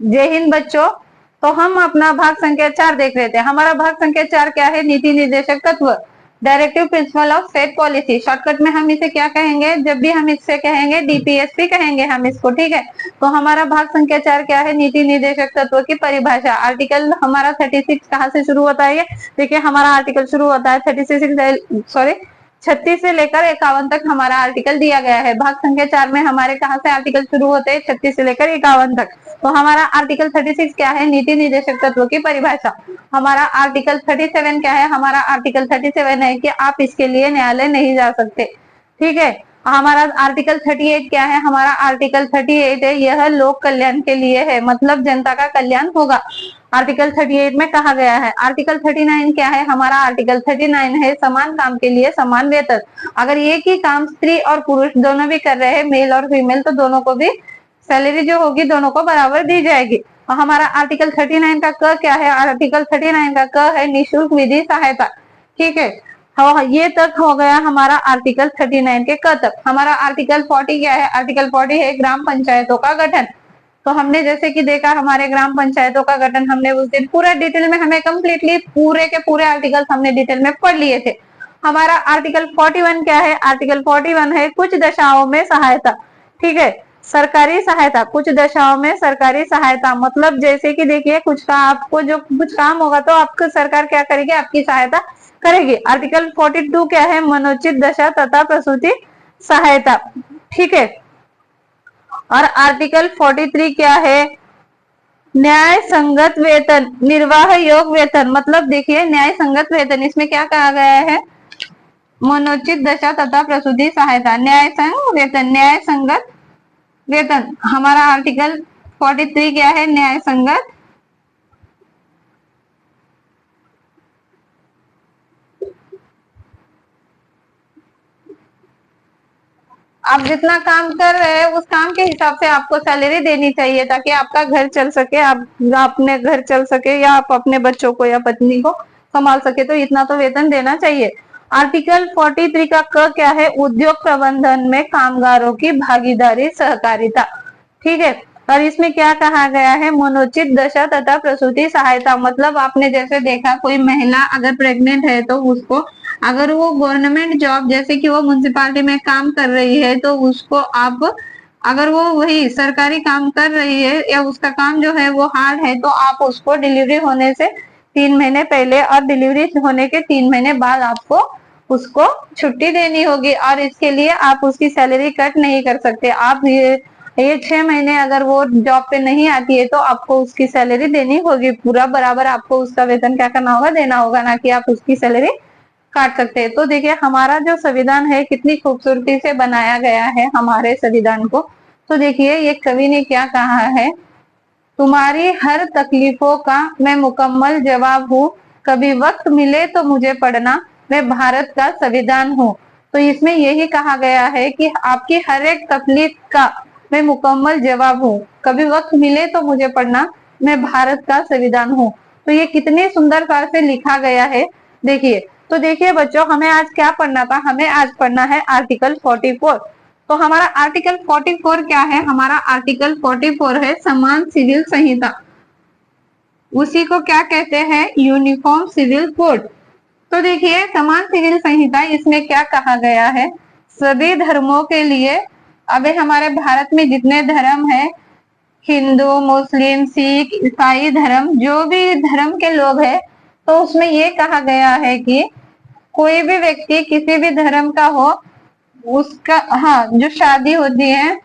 जय हिंद बच्चों। तो हम अपना भाग संख्या 4 देख रहे थे। हमारा भाग संख्या 4 क्या है? नीति निर्देशक तत्व, directive principle of state policy. Shortcut में हम इसे क्या कहेंगे? जब भी हम इससे कहेंगे डीपीएसपी कहेंगे हम इसको, ठीक है। तो हमारा भाग संख्या 4 क्या है? नीति निर्देशक तत्व की परिभाषा। आर्टिकल हमारा 36 कहाँ से शुरू होता है? ये देखिए, हमारा आर्टिकल शुरू होता है 36 से लेकर 51 तक हमारा आर्टिकल दिया गया है। भाग संख्या 4 में हमारे कहाँ से आर्टिकल शुरू होते हैं? 36 से लेकर 51 तक। तो हमारा आर्टिकल 36 क्या है? नीति निर्देशक तत्वों की परिभाषा। हमारा आर्टिकल 37 क्या है? हमारा आर्टिकल 37 है कि आप इसके लिए न्यायालय नहीं जा सकते, ठीक है। हमारा आर्टिकल 38 क्या है? हमारा आर्टिकल 38 है, यह लोक कल्याण के लिए है, मतलब जनता का कल्याण होगा। आर्टिकल 38 में कहा गया है। आर्टिकल 39 क्या है? हमारा आर्टिकल 39 है, समान काम के लिए समान वेतन। अगर एक ही काम स्त्री और पुरुष दोनों भी कर रहे हैं, मेल और फीमेल, तो दोनों को भी सैलरी जो होगी दोनों को बराबर दी जाएगी। और हमारा आर्टिकल 39 का क क्या है? आर्टिकल 39 का क है निःशुल्क विधि सहायता, ठीक है। हाँ, ये तक हो गया हमारा आर्टिकल 39 के क तक। हमारा आर्टिकल 40 क्या है? आर्टिकल 40 है ग्राम पंचायतों का गठन। तो हमने जैसे कि देखा, हमारे ग्राम पंचायतों का गठन हमने उस दिन पूरा डिटेल में, हमें कंप्लीटली पूरे के पूरे आर्टिकल हमने डिटेल में पढ़ लिए थे। हमारा आर्टिकल 41 क्या है? आर्टिकल 41 है कुछ दशाओं में सहायता, ठीक है। सरकारी सहायता, कुछ दशाओं में सरकारी सहायता, मतलब जैसे कि देखिए, कुछ का आपको जो कुछ काम होगा तो आपको सरकार क्या करेगी? आपकी सहायता करेगी। आर्टिकल 42 क्या है? मनोचित दशा तथा प्रसूति सहायता, ठीक है। और आर्टिकल 43 क्या है? न्याय संगत वेतन, निर्वाह योग वेतन, मतलब देखिए न्याय संगत वेतन, इसमें क्या कहा गया है? मनोचित दशा तथा प्रसूति सहायता, न्याय संग वेतन, न्याय संगत वेतन। हमारा आर्टिकल 43 क्या है? न्याय संगत आप जितना काम कर रहे हैं उस काम के हिसाब से आपको सैलरी देनी चाहिए, ताकि आपका घर चल सके, आप अपने घर चल सके, या आप अपने बच्चों को या पत्नी को संभाल सके, तो इतना तो वेतन देना चाहिए। आर्टिकल 43 का क क्या है? उद्योग प्रबंधन में कामगारों की भागीदारी सहकारिता, ठीक है। और इसमें क्या कहा गया है? मनोचित दशा तथा प्रसूति सहायता, मतलब आपने जैसे देखा, कोई महिला अगर प्रेग्नेंट है तो उसको, अगर वो गवर्नमेंट जॉब जैसे कि वो म्युनिसिपालिटी में काम कर रही है, तो उसको आप, अगर वो वही सरकारी काम कर रही है या उसका काम जो है वो हार्ड है, तो आप उसको डिलीवरी होने से 3 महीने पहले और डिलीवरी होने के 3 महीने बाद आपको उसको छुट्टी देनी होगी। और इसके लिए आप उसकी सैलरी कट नहीं कर सकते। आप ये 6 महीने अगर वो जॉब पे नहीं आती है तो आपको उसकी सैलरी देनी होगी, पूरा बराबर आपको उसका वेतन क्या करना होगा? देना होगा, ना कि आप उसकी सैलरी काट सकते हैं। तो देखिए, हमारा जो संविधान है कितनी खूबसूरती से बनाया गया है हमारे संविधान को। तो देखिए, ये कवि ने क्या कहा है? तुम्हारी हर तकलीफों का मैं मुकम्मल जवाब हूँ, कभी वक्त मिले तो मुझे पढ़ना, मैं भारत का संविधान हूँ। तो इसमें यही कहा गया है कि आपकी हर एक तकलीफ का मैं मुकम्मल जवाब हूँ, कभी वक्त मिले तो मुझे पढ़ना, मैं भारत का संविधान हूँ। तो ये कितनी सुंदरता से लिखा गया है, देखिए। तो देखिए बच्चों, हमें आज क्या पढ़ना था? हमें आज पढ़ना है आर्टिकल 44। तो हमारा आर्टिकल 44 क्या है? हमारा आर्टिकल 44 है समान सिविल संहिता, उसी को क्या कहते हैं? Uniform civil code. तो देखिए, समान सिविल संहिता, इसमें क्या कहा गया है? सभी धर्मों के लिए, अभी हमारे भारत में जितने धर्म है, हिंदू, मुस्लिम, सिख, ईसाई धर्म, जो भी धर्म के लोग हैं, तो उसमें ये कहा गया है कि कोई भी व्यक्ति किसी भी धर्म का हो, उसका, हाँ, जो शादी होती है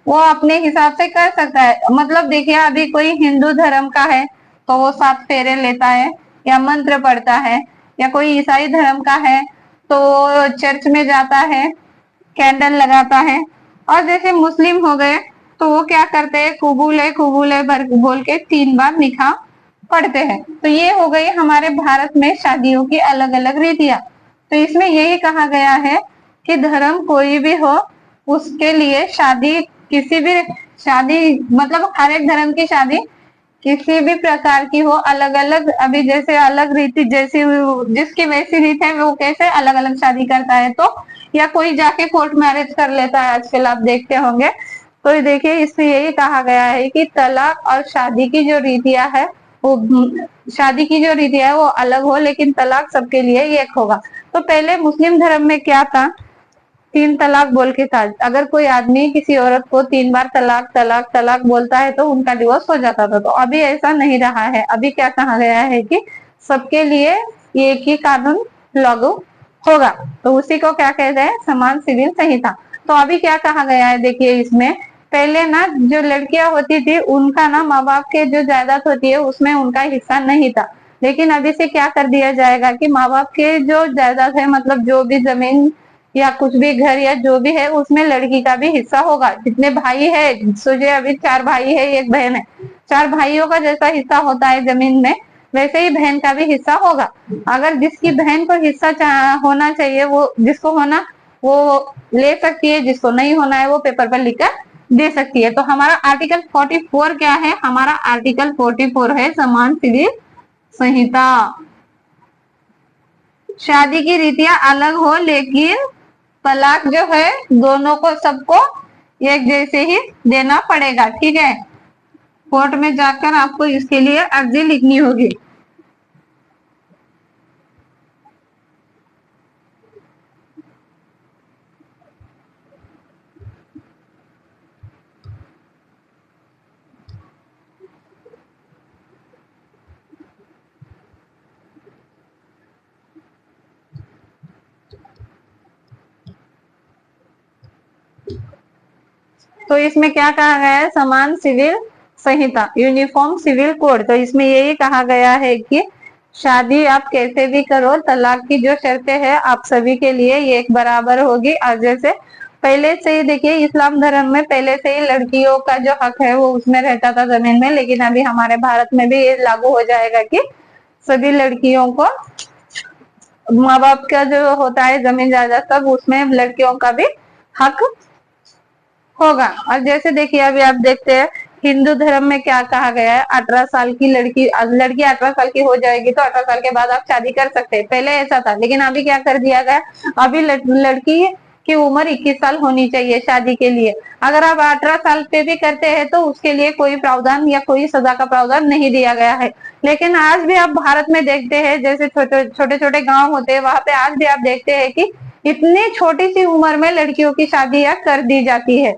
वो अपने हिसाब से कर सकता है। मतलब देखिए, अभी कोई हिंदू धर्म का है तो वो 7 फेरे लेता है या मंत्र पढ़ता है, या कोई ईसाई धर्म का है तो चर्च में जाता है, कैंडल लगाता है। और जैसे मुस्लिम हो गए तो वो क्या करते हैं? कुबूले भर बोल के 3 बार निकाह पढ़ते हैं। तो ये हो गई हमारे भारत में शादियों की अलग अलग रीतियां। तो इसमें यही कहा गया है कि धर्म कोई भी हो, उसके लिए शादी, किसी भी शादी, मतलब हर एक धर्म की शादी किसी भी प्रकार की हो, अलग अलग, अभी जैसे अलग रीति, जैसी जिसकी वैसी रीत है वो कैसे अलग अलग शादी करता है। तो या कोई जाके कोर्ट मैरिज कर लेता है, आजकल आप देखते होंगे। तो ये देखिए इसमें यही कहा गया है कि तलाक और शादी की जो रीतियां है वो शादी की जो रीतियां है वो अलग हो, लेकिन तलाक सबके लिए एक होगा। तो पहले मुस्लिम धर्म में क्या था, 3 तलाक बोल के था। अगर कोई आदमी किसी औरत को 3 बार तलाक तलाक तलाक बोलता है तो उनका डिवोर्स हो जाता था। तो अभी ऐसा नहीं रहा है। अभी क्या कहा गया है कि सबके लिए एक ही कानून लागू होगा। तो उसी को क्या कहते हैं, समान सिविल संहिता। तो अभी क्या कहा गया है देखिए इसमें, पहले ना जो लड़कियां होती थी उनका ना माँ बाप के जो जायदाद होती है उसमें उनका हिस्सा नहीं था। लेकिन अभी से क्या कर दिया जाएगा कि माँ बाप के जो जायदाद है, मतलब जो भी जमीन या कुछ भी घर या जो भी है उसमें लड़की का भी हिस्सा होगा। जितने भाई है, सोचिए अभी 4 भाई है 1 बहन है, 4 भाइयों का जैसा हिस्सा होता है जमीन में, वैसे ही बहन का भी हिस्सा होगा। अगर जिसकी बहन को हिस्सा होना चाहिए, वो जिसको होना वो ले सकती है, जिसको नहीं होना है वो पेपर पर लिखकर दे सकती है। तो हमारा आर्टिकल 44 क्या है, हमारा आर्टिकल 44 है समान सिविल संहिता। शादी की रीतियां अलग हो लेकिन तलाक जो है दोनों को, सबको एक जैसे ही देना पड़ेगा। ठीक है, कोर्ट में जाकर आपको इसके लिए अर्जी लिखनी होगी। तो इसमें क्या कहा गया है, समान सिविल संहिता, यूनिफॉर्म सिविल कोड। तो इसमें यही कहा गया है कि शादी आप कैसे भी करो, तलाक की जो शर्तें हैं आप सभी के लिए एक बराबर होगी। और जैसे पहले से ही देखिए इस्लाम धर्म में पहले से ही लड़कियों का जो हक है वो उसमें रहता था जमीन में, लेकिन अभी हमारे भारत में भी ये लागू हो जाएगा कि सभी लड़कियों को माँ बाप का जो होता है जमीन जायदाद सब, उसमें लड़कियों का भी हक होगा। और जैसे देखिए अभी आप देखते हैं हिंदू धर्म में क्या कहा गया है, 18 साल की लड़की 18 साल की हो जाएगी तो 18 साल के बाद आप शादी कर सकते हैं। पहले ऐसा था, लेकिन अभी क्या कर दिया गया, अभी लड़की की उम्र 21 साल होनी चाहिए शादी के लिए। अगर आप 18 साल पे भी करते हैं तो उसके लिए कोई प्रावधान या कोई सजा का प्रावधान नहीं दिया गया है। लेकिन आज भी आप भारत में देखते हैं, जैसे छोटे छोटे छोटे गांव होते हैं वहां पे आज भी आप देखते हैं कि इतनी छोटी सी उम्र में लड़कियों की शादियां कर दी जाती है।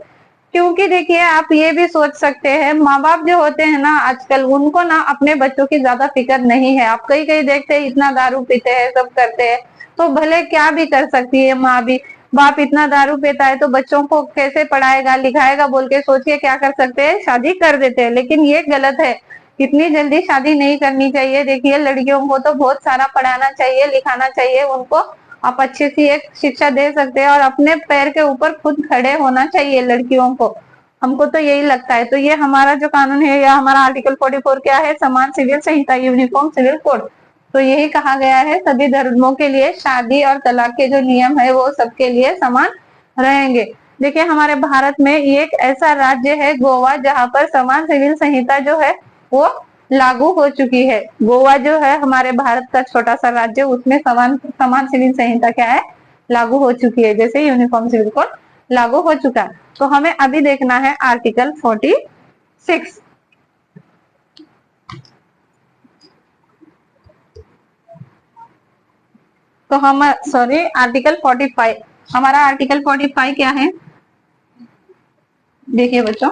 क्योंकि देखिए आप ये भी सोच सकते हैं, माँ बाप जो होते हैं ना आजकल, उनको ना अपने बच्चों की ज्यादा फिक्र नहीं है। आप कहीं कहीं देखते हैं इतना दारू पीते हैं, सब करते हैं, तो भले क्या भी कर सकती है माँ भी। बाप इतना दारू पीता है तो बच्चों को कैसे पढ़ाएगा लिखाएगा बोल के सोचिए क्या कर सकते हैं, शादी कर देते हैं। लेकिन ये गलत है, इतनी जल्दी शादी नहीं करनी चाहिए। देखिए लड़कियों को तो बहुत सारा पढ़ाना चाहिए लिखाना चाहिए, उनको आप अच्छी सी एक शिक्षा दे सकते हैं और अपने पैर के ऊपर खुद खड़े होना चाहिए लड़कियों को। हमको तो यही लगता है। तो ये हमारा जो कानून है या हमारा आर्टिकल 44 क्या है, समान सिविल संहिता, यूनिफॉर्म सिविल कोड। तो यही कहा गया है सभी धर्मों के लिए शादी और तलाक के जो नियम है वो सबके लिए समान रहेंगे। देखिए हमारे भारत में एक ऐसा राज्य है गोवा, जहाँ पर समान सिविल संहिता जो है वो लागू हो चुकी है। गोवा जो है हमारे भारत का छोटा सा राज्य, उसमें समान समान सिविल संहिता क्या है, लागू हो चुकी है, जैसे यूनिफॉर्म सिविल कोड लागू हो चुका है। तो हमें अभी देखना है आर्टिकल 46। तो हम सॉरी आर्टिकल 45, हमारा आर्टिकल 45 क्या है, देखिए बच्चों।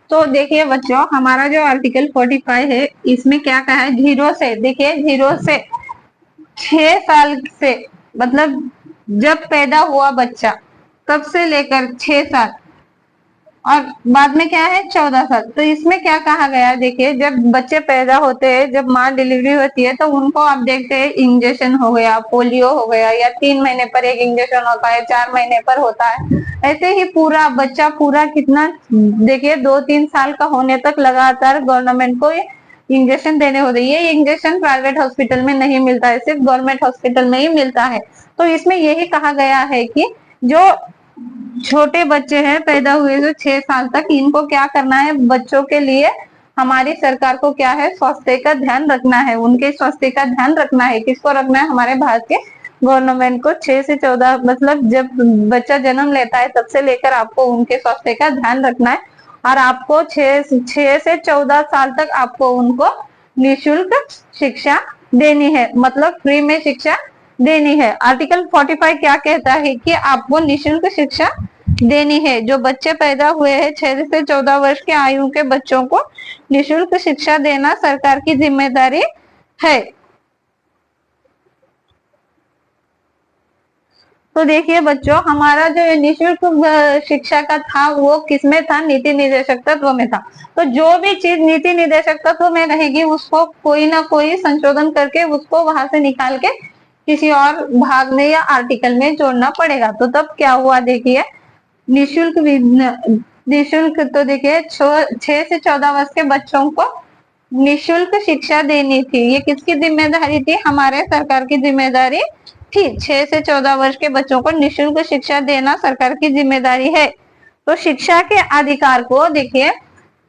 तो देखिए बच्चों हमारा जो आर्टिकल 45 है इसमें क्या कहा है, 0 से, देखिए 0 से 6 साल से, मतलब जब पैदा हुआ बच्चा तब से लेकर 6 साल, और बाद में क्या है 14 साल। तो इसमें क्या कहा गया है, देखिए जब बच्चे पैदा होते हैं, जब माँ डिलीवरी होती है तो उनको आप देखते हैं इंजेक्शन हो गया, पोलियो हो गया, या 3 महीने पर एक इंजेक्शन होता है, 4 महीने पर होता है। ऐसे ही पूरा बच्चा पूरा कितना, देखिए 2-3 साल का होने तक लगातार गवर्नमेंट को इंजेक्शन देने होते हैं। ये इंजेक्शन प्राइवेट हॉस्पिटल में नहीं मिलता है, सिर्फ गवर्नमेंट हॉस्पिटल में ही मिलता है। तो इसमें यही कहा गया है कि जो छोटे बच्चे हैं पैदा हुए जो 6 साल तक, इनको क्या करना है, बच्चों के लिए हमारी सरकार को क्या है, स्वास्थ्य का ध्यान रखना है, उनके स्वास्थ्य का ध्यान रखना है। किसको रखना है, हमारे भारत के गवर्नमेंट को। 6 से 14 मतलब जब बच्चा जन्म लेता है तब से लेकर आपको उनके स्वास्थ्य का ध्यान रखना है, और आपको 6 से 14 साल तक आपको उनको निःशुल्क शिक्षा देनी है, मतलब फ्री में शिक्षा देनी है। आर्टिकल 45 क्या कहता है कि आपको निःशुल्क शिक्षा देनी है। जो बच्चे पैदा हुए हैं 6 से 14 वर्ष के आयु के बच्चों को निःशुल्क शिक्षा देना सरकार की जिम्मेदारी है। तो देखिए बच्चों, हमारा जो निःशुल्क शिक्षा का था वो किसमें था, नीति निर्देशक तत्व में था। तो जो भी चीज नीति निर्देशक तत्व में रहेगी उसको कोई ना कोई संशोधन करके उसको वहां से निकाल के किसी और भाग में या आर्टिकल में जोड़ना पड़ेगा। तो तब क्या हुआ, देखिए निःशुल्क निःशुल्क तो देखिए 6 से 14 वर्ष के बच्चों को निःशुल्क शिक्षा देनी थी। ये किसकी जिम्मेदारी थी, हमारे सरकार की जिम्मेदारी थी। 6 से 14 वर्ष के बच्चों को निःशुल्क शिक्षा देना सरकार की जिम्मेदारी है। तो शिक्षा के अधिकार को देखिए,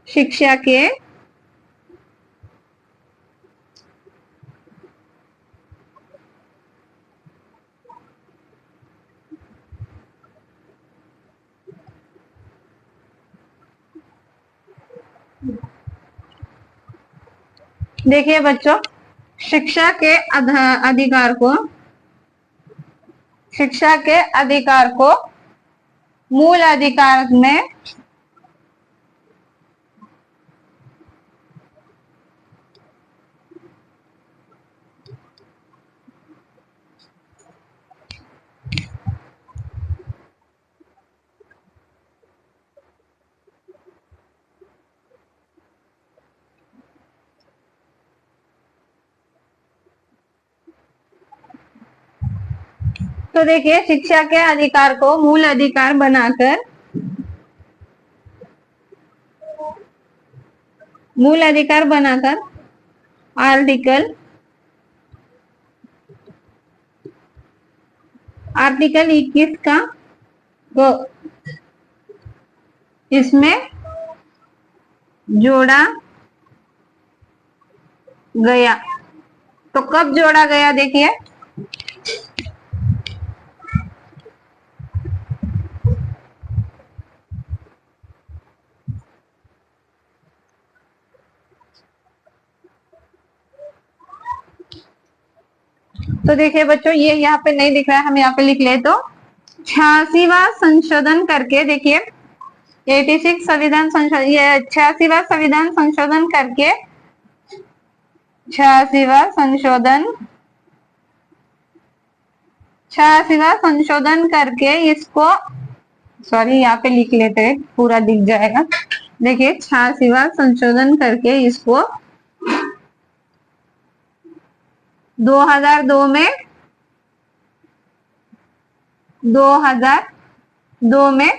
शिक्षा के देखिए बच्चों, शिक्षा के अधिकार को, शिक्षा के अधिकार को मूल अधिकार में तो देखिए शिक्षा के अधिकार को मूल अधिकार बनाकर, मूल अधिकार बनाकर आर्टिकल 21 का वो इसमें जोड़ा गया। तो कब जोड़ा गया, देखिए तो देखिए बच्चों, ये यहाँ पे नहीं दिख रहा है, हम यहाँ पे लिख ले तो 86वां संशोधन करके, देखिए 86 संविधान संशोधन, ये 86वां संविधान संशोधन करके, 86वां संशोधन, 86वां संशोधन करके इसको, सॉरी यहाँ पे लिख लेते हैं पूरा दिख जाएगा। देखिए 86वां संशोधन करके इसको 2002 में 2002 में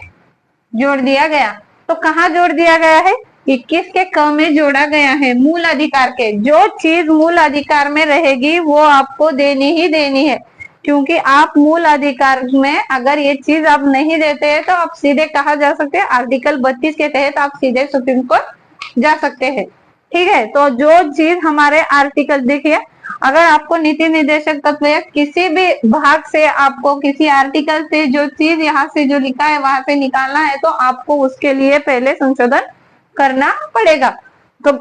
जोड़ दिया गया। तो कहाँ जोड़ दिया गया है, 21 के क में जोड़ा गया है। मूल अधिकार के, जो चीज मूल अधिकार में रहेगी वो आपको देनी ही देनी है, क्योंकि आप मूल अधिकार में अगर ये चीज आप नहीं देते हैं तो आप सीधे कहा जा सकते हैं, आर्टिकल 32 के तहत आप सीधे सुप्रीम कोर्ट जा सकते हैं। ठीक है, तो जो चीज हमारे आर्टिकल, देखिए अगर आपको नीति निर्देशक तत्व या किसी भी भाग से आपको किसी आर्टिकल से जो चीज यहाँ से जो लिखा है वहां से निकालना है तो आपको उसके लिए पहले संशोधन करना पड़ेगा। तो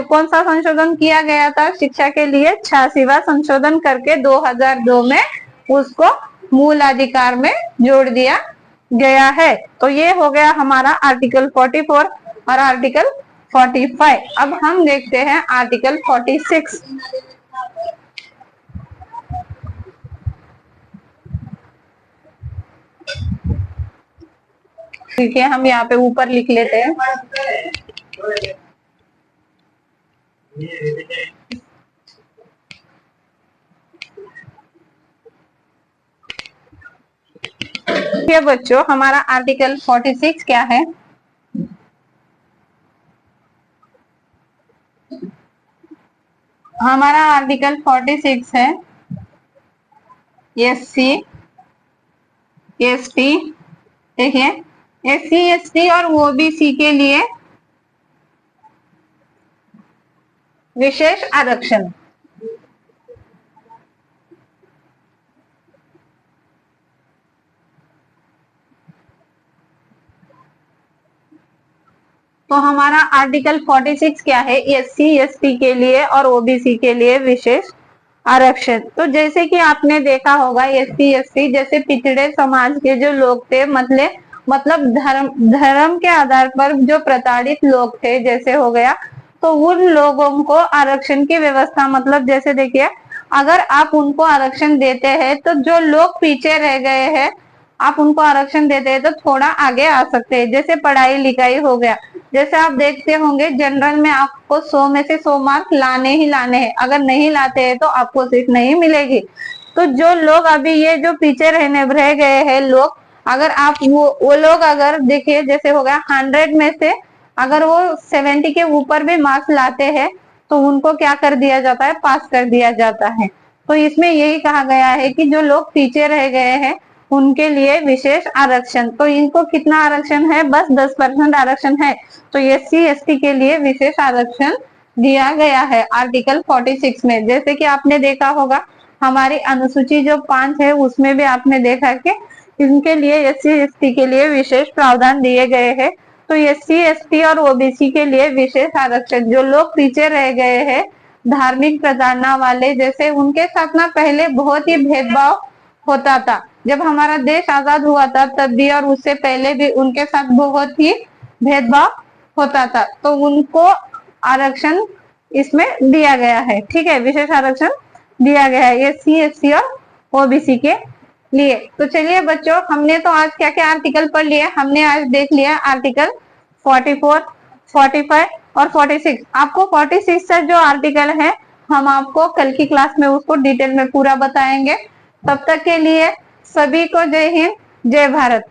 कौन सा संशोधन किया गया था शिक्षा के लिए, 86वां संशोधन करके 2002 में उसको मूल अधिकार में जोड़ दिया गया है। तो ये हो गया हमारा आर्टिकल 44 और आर्टिकल 45। अब हम देखते हैं आर्टिकल 46। ठीक है, हम यहाँ पे ऊपर लिख लेते हैं। ये बच्चों, हमारा आर्टिकल 46 क्या है, हमारा आर्टिकल 46 है SC ST, देखिए SC ST और OBC के लिए विशेष आरक्षण। तो हमारा आर्टिकल 46 क्या है? एससी एसटी के लिए और ओबीसी के लिए विशेष आरक्षण। तो जैसे कि आपने देखा होगा, एससी एसटी जैसे पिछड़े समाज के जो लोग थे, मतलब धर्म के आधार पर जो प्रताड़ित लोग थे, जैसे हो गया, तो उन लोगों को आरक्षण की व्यवस्था, मतलब जैसे देखिए, अगर आप उनको आरक्षण देते हैं तो जो लोग पीछे रह गए हैं, आप उनको आरक्षण देते हैं तो थोड़ा आगे आ सकते हैं। जैसे पढ़ाई लिखाई हो गया, जैसे आप देखते होंगे जनरल में आपको 100 में से 100 मार्क लाने ही लाने हैं, अगर नहीं लाते हैं तो आपको सीट नहीं मिलेगी। तो जो लोग अभी ये जो पीछे रह गए हैं लोग, अगर आप वो लोग अगर देखिए, जैसे हो गया 100 में से अगर वो 70 के ऊपर भी मार्क्स लाते हैं तो उनको क्या कर दिया जाता है? पास कर दिया जाता है। तो इसमें यही कहा गया है कि जो लोग पीछे रह गए हैं उनके लिए विशेष आरक्षण। तो इनको कितना आरक्षण है? बस 10% आरक्षण है। तो एससी एसटी के लिए विशेष आरक्षण दिया गया है आर्टिकल 46 में। जैसे कि आपने देखा होगा हमारी अनुसूची जो 5 है उसमें भी आपने देखा कि इनके लिए, एससी एसटी के लिए विशेष प्रावधान दिए गए हैं। तो एससी एसटी और ओबीसी के लिए विशेष आरक्षण, जो लोग पीछे रह गए हैं धार्मिक प्रताड़ना वाले, जैसे उनके साथ ना पहले बहुत ही भेदभाव होता था। जब हमारा देश आजाद हुआ था तब भी और उससे पहले भी उनके साथ बहुत ही भेदभाव होता था, तो उनको आरक्षण इसमें दिया गया है। ठीक है, विशेष आरक्षण दिया गया है एससी एसटी और ओबीसी के लिए। तो चलिए बच्चों, हमने तो आज क्या क्या आर्टिकल पढ़ लिया? हमने आज देख लिया आर्टिकल 44, 45 और 46। आपको 46 से जो आर्टिकल है हम आपको कल की क्लास में उसको डिटेल में पूरा बताएंगे। तब तक के लिए सभी को जय हिंद, जय भारत।